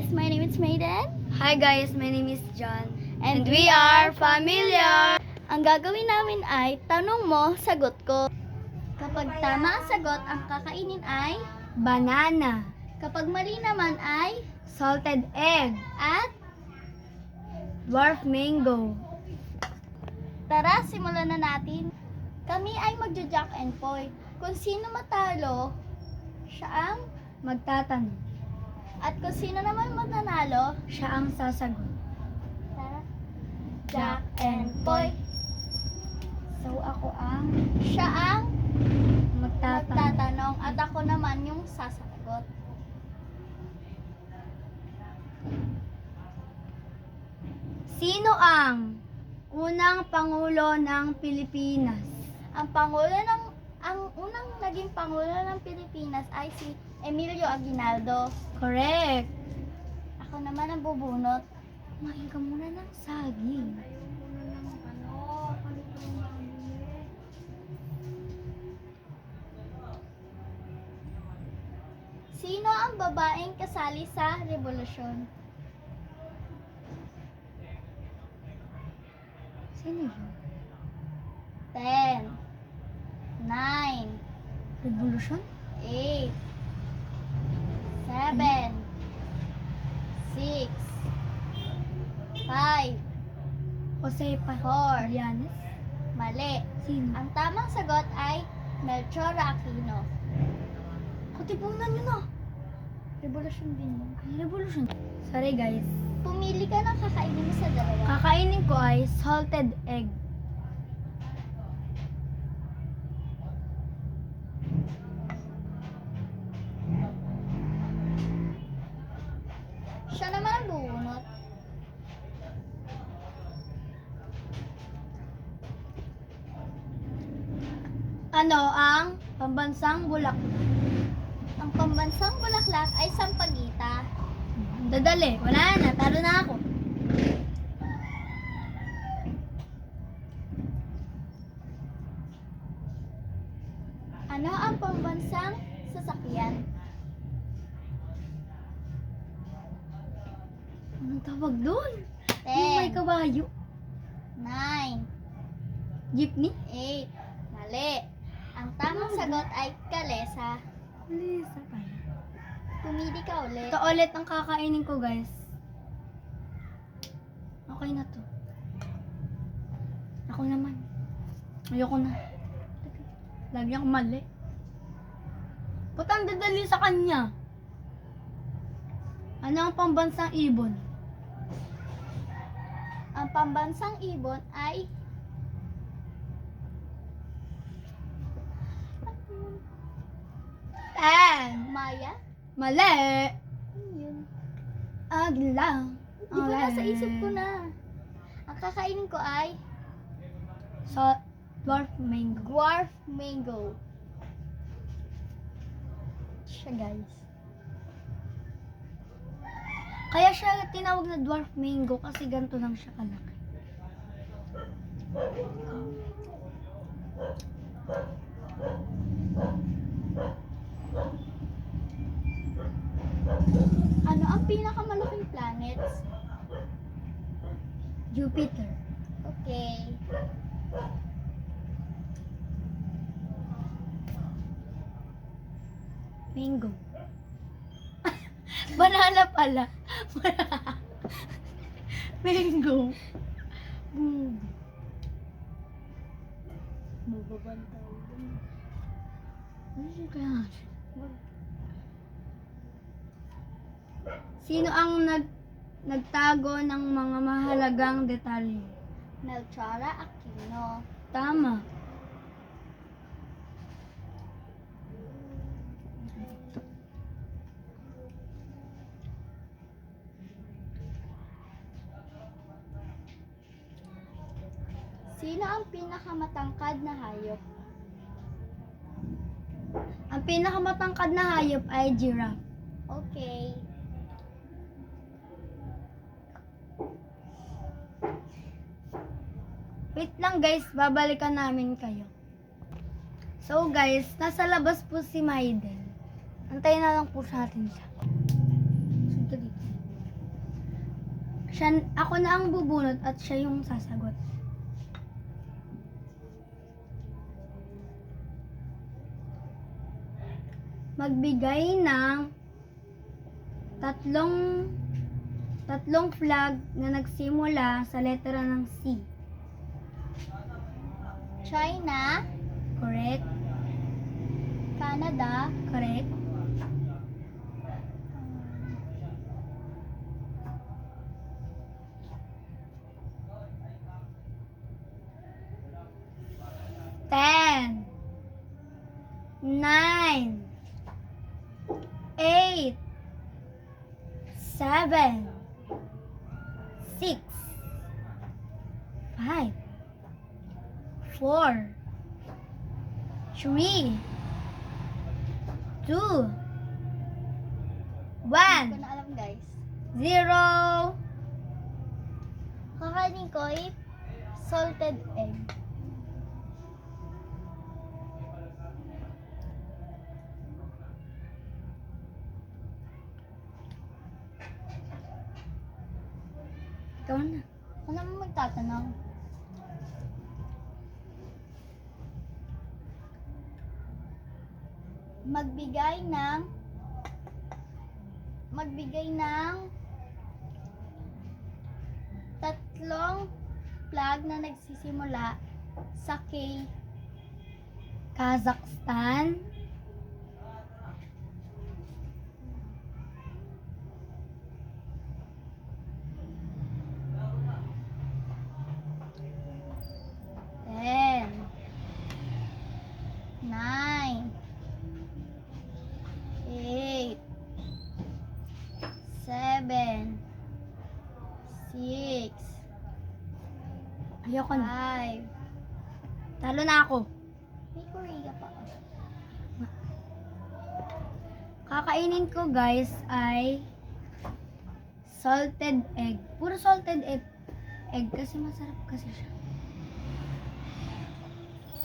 guys, my name is Maiden. Hi guys, my name is John. And we are familiar. Ang gagawin namin ay tanong mo, sagot ko. Kapag tama ang sagot, ang kakainin ay Banana. kapag mali naman ay Salted egg. at Dwarf mango. tara, simulan na natin. Kami ay magja-jack and poy. Kung sino matalo, siya ang Magtatanong. at kung sino naman mananalo, Siya ang sasagot. tara, jack and poy. So ako ang Siya ang magtatanong. magtatanong at ako naman yung sasagot. Sino ang unang pangulo ng Pilipinas? Ang unang naging pangulo ng Pilipinas ay si Emilio Aguinaldo. Correct. Ako naman ang bubunot. Kumain ka muna ng saging. Sino ang babaeng kasali sa revolusyon? Sino yun? 10, 9, Revolution? 8, 7, 6, 5, Josepa 4. Llanes? Mali. Sino? Ang tamang sagot ay Melchor Aquino. Katipunan nyo na. Revolusyon din yun. Ang revolution. Sorry guys. Pumili ka ng kakainin mo sa dalawa. Kakainin ko ay salted egg. Siya naman ang bubunot. Ano ang pambansang bulak? Ang pambansang bulaklak ay sampagita. Dadali. Wala na. Talo na ako. Ano ang pambansang sasakyan? Anong tawag doon? Yung may 10, kabayo. 9, Jeepney? 8. Mali. Ang tamang sagot ay kalesa. Lisa pala. Pumili ka ulit. Ito ulit ang kakainin ko guys. Okay na to. Ako naman. Ayoko na. Lagi ako mali. Ba't ang dadali sa kanya? Ano ang pambansang ibon? Ang pambansang ibon ay Maya. Mali! Ano yun? Agla. Di ba nasa isip ko na? Ang kakainin ko ay So, dwarf mango. dwarf mango. Siya guys. Kaya siya tinawag na dwarf mango kasi ganito lang siya kalaki. Ano ang pinakamalaking planets? Jupiter. Okay. Mango. Banana pala. Mango. Boom. Mababantay. Ano siya kaya? Sino ang nagtago ng mga mahalagang detalye? Melchor Aquino. Tama. Sino ang pinakamatangkad na hayop? Ang pinakamatangkad na hayop ay giraffe. Okay. Wait lang guys, babalikan namin kayo. So guys, nasa labas po si Maiden. Antayin na lang po sa atin siya. Sunod dito. Ako na ang bubunot at siya yung sasagot. Magbigay ng tatlong flag na nagsimula sa letra ng C. China, Correct? Canada, Correct? Ten, 9, 8, 7, 6, 5, 4, 3, 2, hindi ko 1, na alam guys. 0. Kakainin ko ay salted egg. Ikaw na. Ako naman magtatanong. Magbigay ng tatlong flag na nagsisimula sa K. Kazakhstan, Ten, 9, 8, 7, 6, ayoko na. 5. Talo na ako. May Korea pa. Kakainin ko guys ay salted egg. Puro salted egg kasi masarap kasi siya.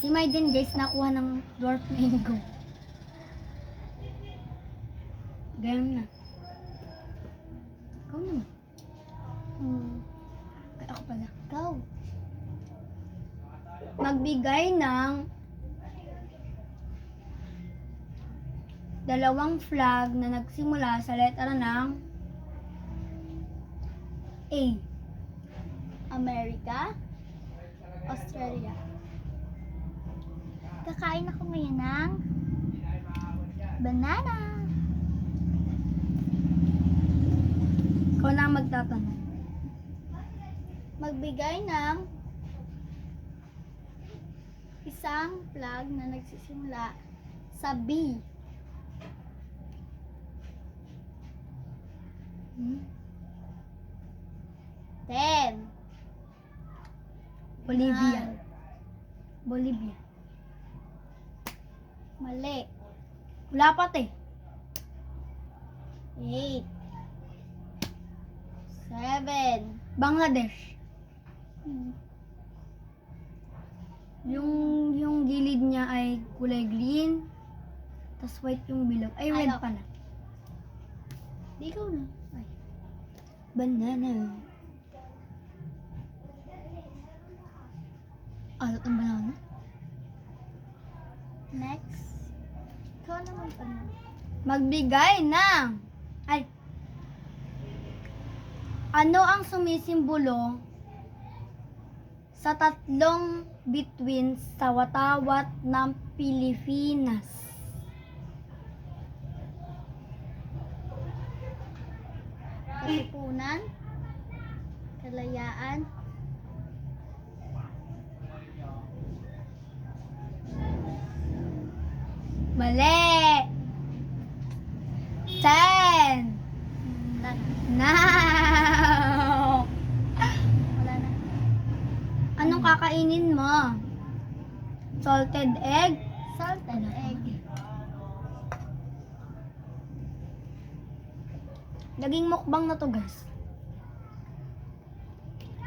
Si Maiden guys nakuha ng dwarf mango. Ganyan na. Ikaw naman. Ay, ako pala. Go. Magbigay ng dalawang flag na nagsimula sa letra ng A. America, Australia. Kakain ako ngayon ng banana. Ikaw na ang magtatanong. Magbigay ng isang flag na nagsisimula sa B. Hmm? 10, Bolivia. 9. Bolivia. Mali. Wala pa te. 8, 7. Bangladesh. Yung gilid niya ay kulay green. Tapos white yung bilog. Ay, red Ayaw. pala. Di ko na. Ay. Banana. Alat ang banana. Next. Ikaw naman pa na. Magbigay ng... Ay. Ano ang sumisimbolo sa tatlong bituin sa watawat ng Pilipinas? Katipunan, kalayaan, Mali! 10! Now! wala na. Anong kakainin mo? Salted egg? Salted egg. Naging mukbang na to guys.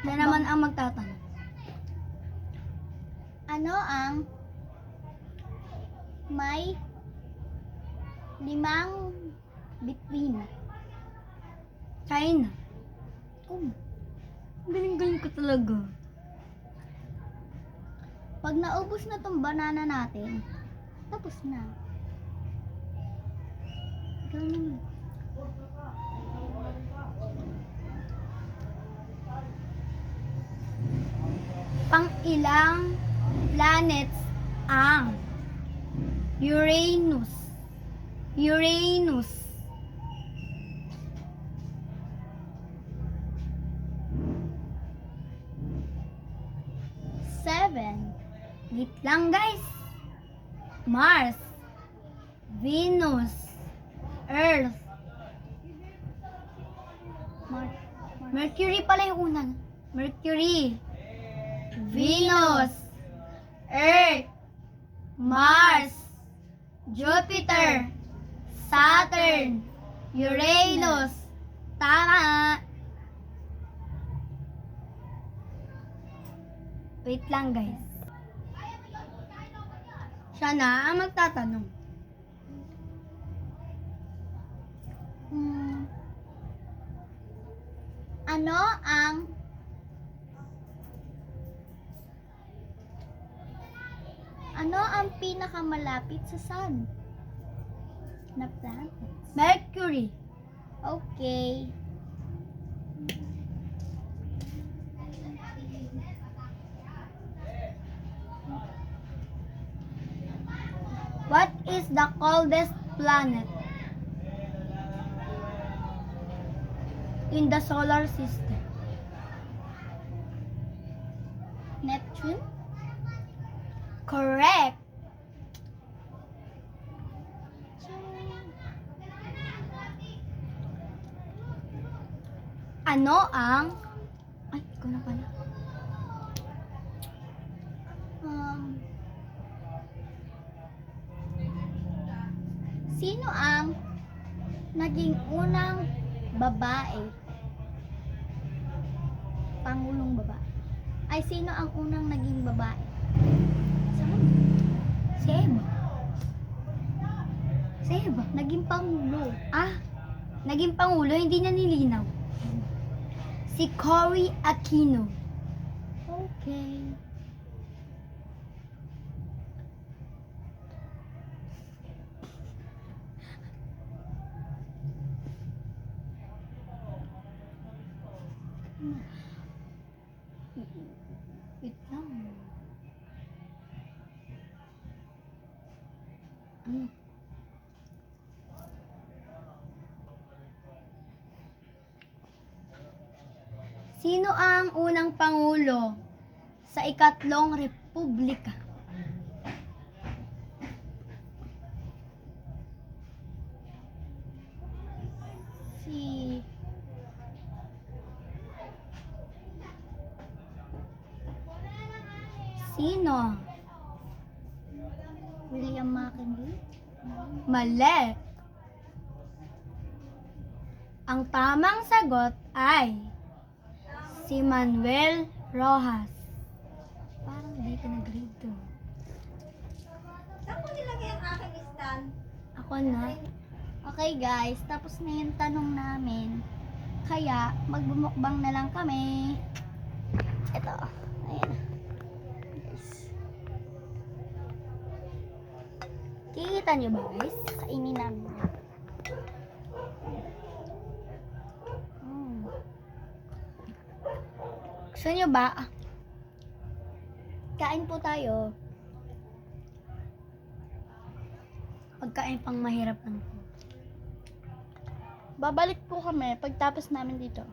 Na naman ang magtatanong. Ano ang may 5 bituin? China. Galing-galing ko talaga. Pag naubos na tong banana natin, tapos na. Ikaw naman. Pang ilang planets ang Uranus? Uranus. Seven. Wait lang guys. Mars, Venus, Earth, Mercury pala yung unang. Mercury, Venus, Earth, Mars, Jupiter, Saturn, Uranus. Tama! Wait lang guys. Siya na ang magtatanong. Ano ang pinakamalapit sa sun? Na planet? Mercury, Okay. what is the coldest planet in the solar system? Neptune? Correct. Ano ang... Ay, ikaw na pala. Sino ang naging unang babae? Pangulong babae. Ay, sino ang unang naging babae? Saan? Si Eva. Si Eva. Naging pangulo. Ah, naging pangulo, hindi na nilinaw. Si Cory Aquino. Okay. Wait lang. Ano? Sino ang unang pangulo sa ikatlong republika? Si Sino? William McKinley? Mali. Ang tamang sagot ay si Manuel Rojas. Parang di ka nag-read to. Saan ko nilagay ang aking stand? Ako na. Okay guys, tapos na yung tanong namin. Kaya, magbumukbang na lang kami. Ito. Ayan. Guys. Kikita niyo ba guys? Kainin namin. Gusto niyo ba? Kain po tayo. Pagkain pang mahirap lang po. Babalik po kami pagtapos namin dito.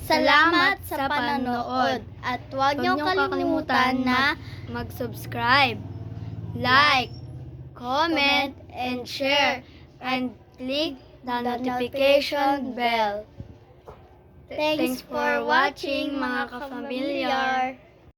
Salamat sa panonood. At huwag niyong kalimutan na mag-subscribe, like, comment, and share, and click the notification bell. Thanks for watching mga ka-familiar.